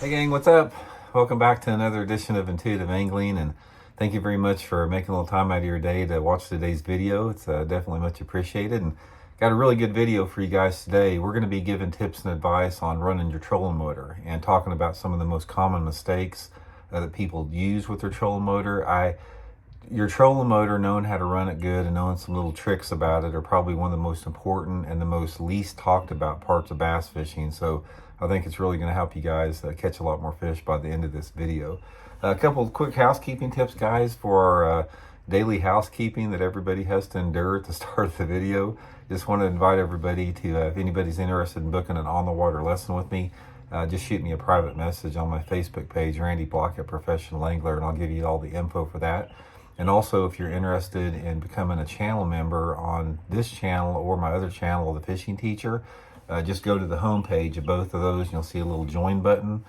Hey gang, what's up? Welcome back to another edition of Intuitive Angling, and thank you very much for making a little time out of your day to watch today's video. It's definitely much appreciated, and got a really good video for you guys today. We're going to be giving tips and advice on running your trolling motor and talking about some of the most common mistakes that people use with their trolling motor. Your trolling motor, knowing how to run it good and knowing some little tricks about it, are probably one of the most important and the most least talked about parts of bass fishing. So I think it's really going to help you guys catch a lot more fish by the end of this video. A couple of quick housekeeping tips, guys, for our daily housekeeping that everybody has to endure at the start of the video. Just want to invite everybody to, if anybody's interested in booking an on-the-water lesson with me, just shoot me a private message on my Facebook page, Randy Blockett Professional Angler, and I'll give you all the info for that. And also, if you're interested in becoming a channel member on this channel or my other channel, The Fishing Teacher, just go to the home page of both of those and you'll see a little join button.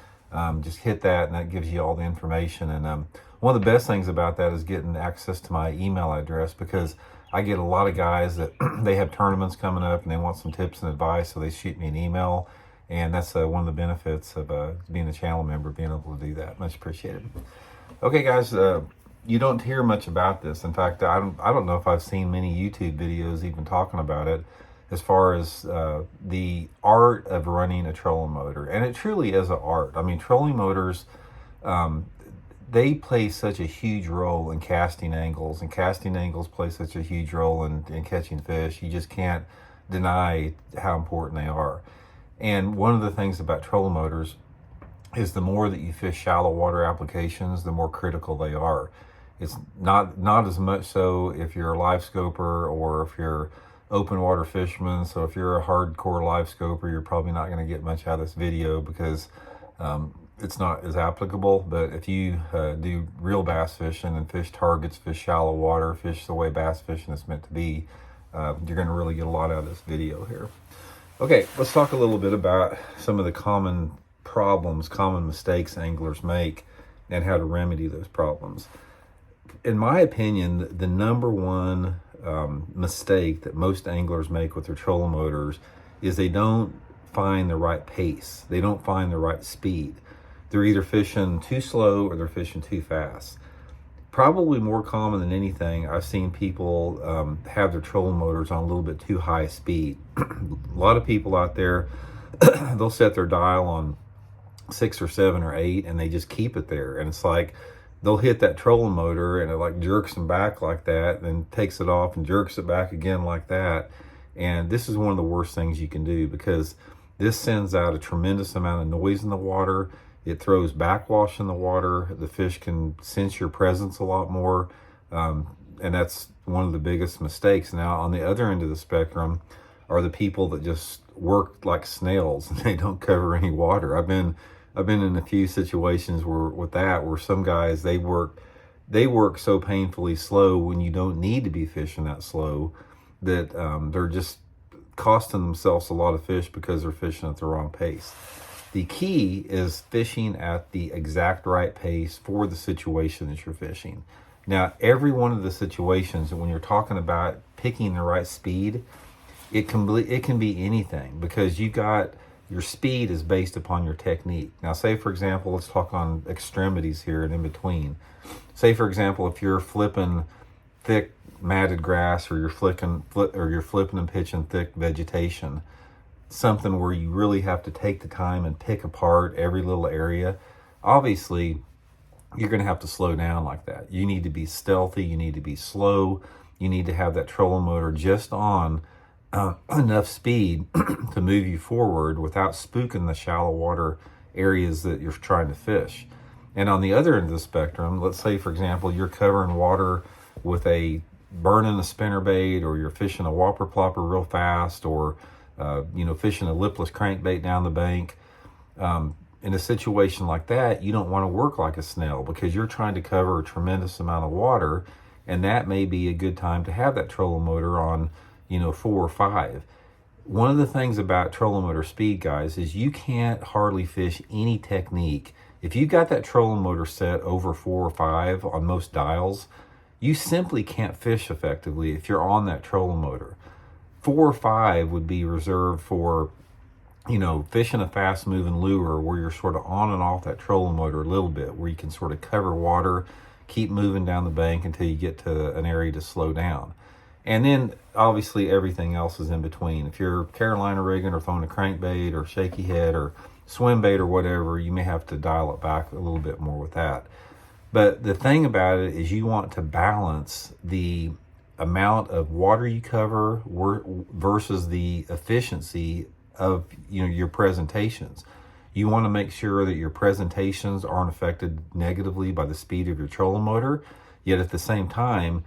Just hit that and that gives you all the information. And one of the best things about that is getting access to my email address, because I get a lot of guys that they have tournaments coming up and they want some tips and advice, so they shoot me an email. And that's one of the benefits of being a channel member, being able to do that. Much appreciated. Okay, guys. You don't hear much about this. In fact, I don't know if I've seen many YouTube videos even talking about it, as far as the art of running a trolling motor. And it truly is an art. I mean, trolling motors, they play such a huge role in casting angles, and casting angles play such a huge role in catching fish. You just can't deny how important they are. And one of the things about trolling motors is the more that you fish shallow water applications, the more critical they are. It's not as much so if you're a live scoper or if you're open water fisherman. So if you're a hardcore live scoper, you're probably not going to get much out of this video, because it's not as applicable. But if you do real bass fishing and fish targets, fish shallow water, fish the way bass fishing is meant to be, you're going to really get a lot out of this video here. Okay, let's talk a little bit about some of the common problems, common mistakes anglers make, and how to remedy those problems. In my opinion, the number one mistake that most anglers make with their trolling motors is they don't find the right pace. They don't find the right speed. They're either fishing too slow or they're fishing too fast. Probably more common than anything, I've seen people have their trolling motors on a little bit too high speed. A lot of people out there, they'll set their dial on 6 or 7 or 8 and they just keep it there. And it's like, they'll hit that trolling motor and it like jerks them back like that, and then takes it off and jerks it back again like that. And this is one of the worst things you can do, because this sends out a tremendous amount of noise in the water. It throws backwash in the water. The fish can sense your presence a lot more. And that's one of the biggest mistakes. Now, on the other end of the spectrum are the people that just work like snails and they don't cover any water. I've been in a few situations where some guys, they work so painfully slow when you don't need to be fishing that slow, that they're just costing themselves a lot of fish because they're fishing at the wrong pace. The key is fishing at the exact right pace for the situation that you're fishing. Now, every one of the situations, when you're talking about picking the right speed, it can be anything, because your speed is based upon your technique. Now, say for example, let's talk on extremities here and in between. Say for example, if you're flipping thick matted grass, or you're flipping and pitching thick vegetation, something where you really have to take the time and pick apart every little area, obviously you're going to have to slow down like that. You need to be stealthy. You need to be slow. You need to have that trolling motor just on enough speed to move you forward without spooking the shallow water areas that you're trying to fish. And on the other end of the spectrum, let's say for example you're covering water with burning a spinnerbait, or you're fishing a whopper plopper real fast, or fishing a lipless crankbait down the bank. In a situation like that, you don't want to work like a snail, because you're trying to cover a tremendous amount of water, and that may be a good time to have that trolling motor on 4 or 5. One of the things about trolling motor speed, guys, is you can't hardly fish any technique. If you've got that trolling motor set over 4 or 5 on most dials, you simply can't fish effectively if you're on that trolling motor. 4 or 5 would be reserved for fishing a fast moving lure where you're sort of on and off that trolling motor a little bit, where you can sort of cover water, keep moving down the bank until you get to an area to slow down. And then obviously everything else is in between. If you're Carolina rigging or throwing a crankbait or shaky head or swim bait or whatever, you may have to dial it back a little bit more with that. But the thing about it is you want to balance the amount of water you cover versus the efficiency of your presentations. You want to make sure that your presentations aren't affected negatively by the speed of your trolling motor, yet at the same time,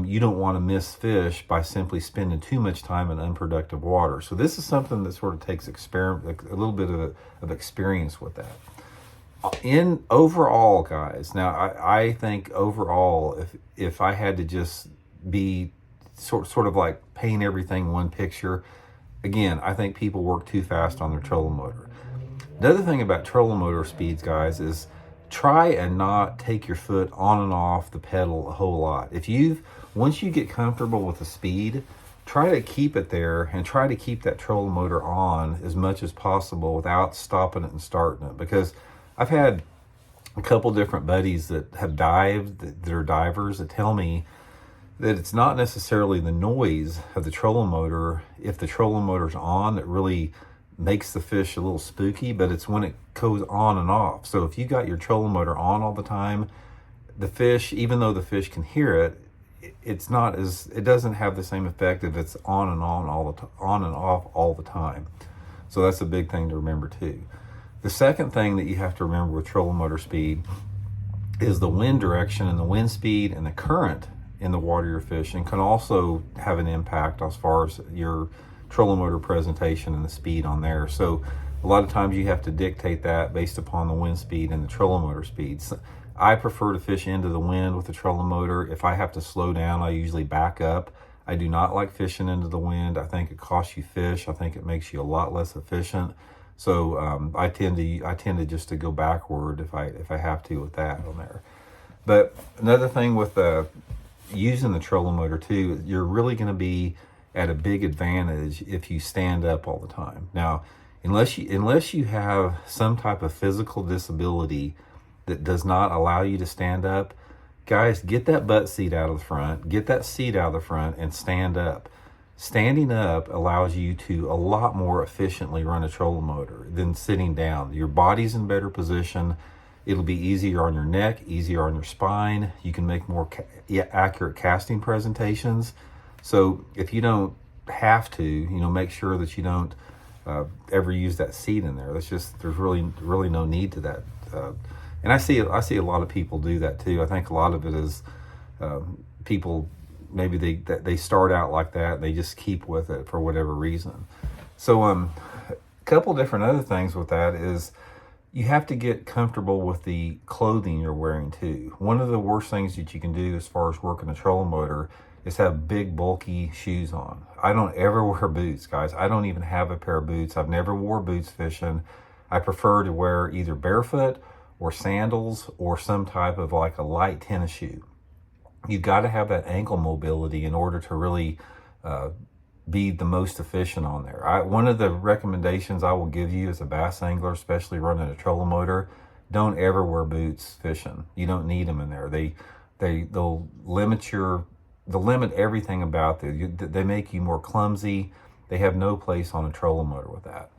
you don't want to miss fish by simply spending too much time in unproductive water. So this is something that sort of takes a little bit of experience with that. In overall, guys, now I think overall, if I had to just be sort of like paint everything one picture, again, I think people work too fast on their trolling motor. The other thing about trolling motor speeds, guys, is try and not take your foot on and off the pedal a whole lot. Once you get comfortable with the speed, try to keep it there and try to keep that trolling motor on as much as possible without stopping it and starting it. Because I've had a couple different buddies that have dived, that are divers, that tell me that it's not necessarily the noise of the trolling motor, if the trolling motor's on, that really makes the fish a little spooky, but it's when it goes on and off. So if you got your trolling motor on all the time, the fish, even though the fish can hear it, it doesn't have the same effect if it's on and off all the time. So that's a big thing to remember too. The second thing that you have to remember with trolling motor speed is the wind direction and the wind speed and the current in the water you're fishing can also have an impact as far as your trolling motor presentation and the speed on there. So a lot of times you have to dictate that based upon the wind speed and the trolling motor speeds. I prefer to fish into the wind with the trolling motor. If I have to slow down, I usually back up. I do not like fishing into the wind. I think it costs you fish. I think it makes you a lot less efficient. So I tend to just to go backward if I have to with that on there. But another thing with using the trolling motor too, you're really going to be at a big advantage if you stand up all the time. Now, unless you have some type of physical disability that does not allow you to stand up, guys, get that butt seat out of the front, get that seat out of the front and stand up. Standing up allows you to a lot more efficiently run a trolling motor than sitting down. Your body's in better position. It'll be easier on your neck, easier on your spine. You can make more accurate casting presentations. So if you don't have to, make sure that you don't ever use that seat in there. There's really no need to that. And I see a lot of people do that too. I think a lot of it is people, maybe they start out like that and they just keep with it for whatever reason. So a couple different other things with that is you have to get comfortable with the clothing you're wearing too. One of the worst things that you can do as far as working a trolling motor is have big bulky shoes on. I don't ever wear boots, guys. I don't even have a pair of boots. I've never wore boots fishing. I prefer to wear either barefoot or sandals or some type of like a light tennis shoe. You've got to have that ankle mobility in order to really be the most efficient on there. One of the recommendations I will give you as a bass angler, especially running a trolling motor, don't ever wear boots fishing. You don't need them in there. They'll limit everything about them. They make you more clumsy. They have no place on a trolling motor with that.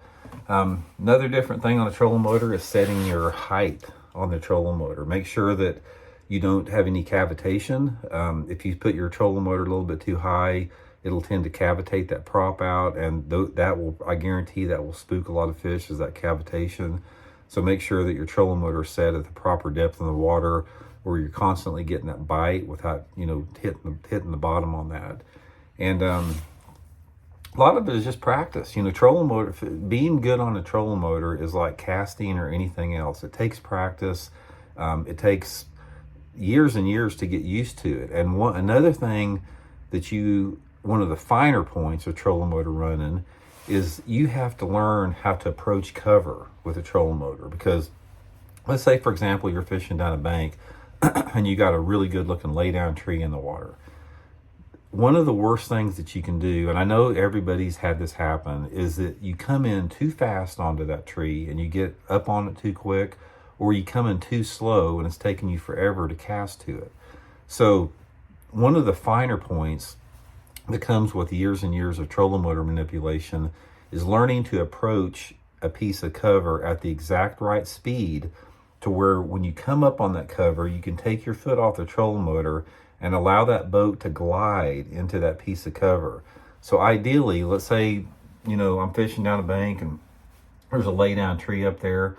Another different thing on a trolling motor is setting your height on the trolling motor. Make sure that you don't have any cavitation. If you put your trolling motor a little bit too high, it'll tend to cavitate that prop out, and I guarantee that will spook a lot of fish, is that cavitation. So make sure that your trolling motor is set at the proper depth in the water, where you're constantly getting that bite without hitting the bottom on that. And a lot of it is just practice. Trolling motor, being good on a trolling motor is like casting or anything else. It takes practice. It takes years and years to get used to it. And another thing one of the finer points of trolling motor running is you have to learn how to approach cover with a trolling motor. Because let's say, for example, you're fishing down a bank and you got a really good looking lay down tree in the water. one of the worst things that you can do, and I know everybody's had this happen, is that you come in too fast onto that tree and you get up on it too quick, or you come in too slow and it's taking you forever to cast to it. So one of the finer points that comes with years and years of trolling motor manipulation is learning to approach a piece of cover at the exact right speed to where when you come up on that cover, you can take your foot off the trolling motor and allow that boat to glide into that piece of cover. So ideally, let's say, I'm fishing down a bank and there's a lay down tree up there.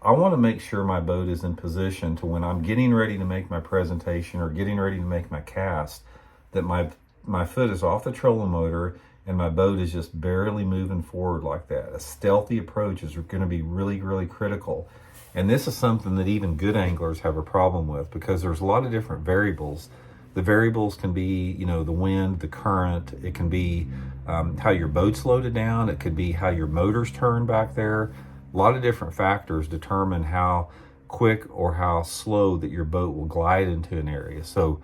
I want to make sure my boat is in position to when I'm getting ready to make my presentation or getting ready to make my cast, that my foot is off the trolling motor and my boat is just barely moving forward like that. A stealthy approach is going to be really, really critical. And this is something that even good anglers have a problem with, because there's a lot of different variables. The variables can be, the wind, the current. It can be how your boat's loaded down. It could be how your motor's turned back there. A lot of different factors determine how quick or how slow that your boat will glide into an area. So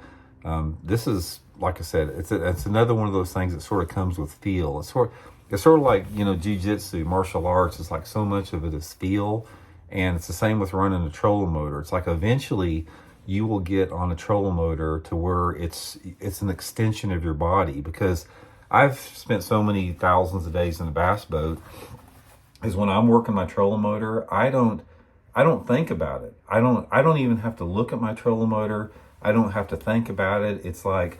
this is, like I said, it's another one of those things that sort of comes with feel. It's sort of like, jiu-jitsu, martial arts. It's like so much of it is feel. And it's the same with running a trolling motor. It's like eventually you will get on a trolling motor to where it's an extension of your body. Because I've spent so many thousands of days in a bass boat, is when I'm working my trolling motor, I don't think about it. I don't even have to look at my trolling motor. I don't have to think about it. It's like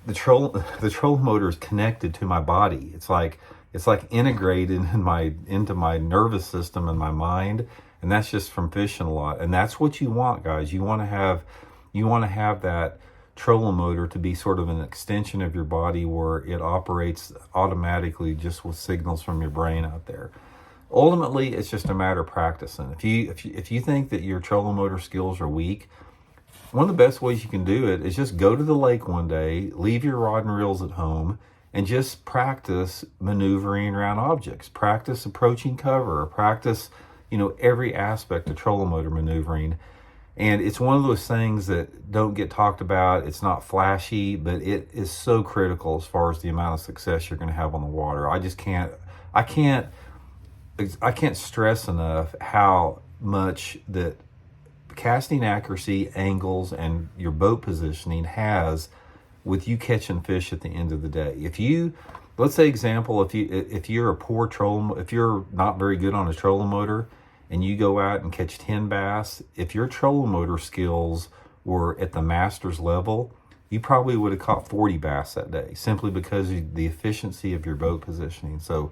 the trolling motor is connected to my body. It's like integrated into my nervous system and my mind. And that's just from fishing a lot. And that's what you want, guys. You want to have that trolling motor to be sort of an extension of your body, where it operates automatically just with signals from your brain out there. Ultimately, it's just a matter of practicing. If you think that your trolling motor skills are weak, one of the best ways you can do it is just go to the lake one day, leave your rod and reels at home, and just practice maneuvering around objects. Practice approaching cover, practice every aspect of trolling motor maneuvering. And it's one of those things that don't get talked about. It's not flashy, but it is so critical as far as the amount of success you're going to have on the water. I can't stress enough how much that casting accuracy, angles, and your boat positioning has with you catching fish at the end of the day. Let's say example, if you're a poor if you're not very good on a trolling motor, and you go out and catch 10 bass, if your trolling motor skills were at the master's level, you probably would have caught 40 bass that day, simply because of the efficiency of your boat positioning. So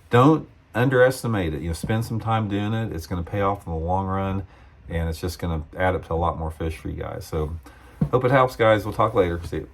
don't underestimate it. Spend some time doing it. It's going to pay off in the long run, and it's just going to add up to a lot more fish for you guys. So hope it helps, guys. We'll talk later. See you.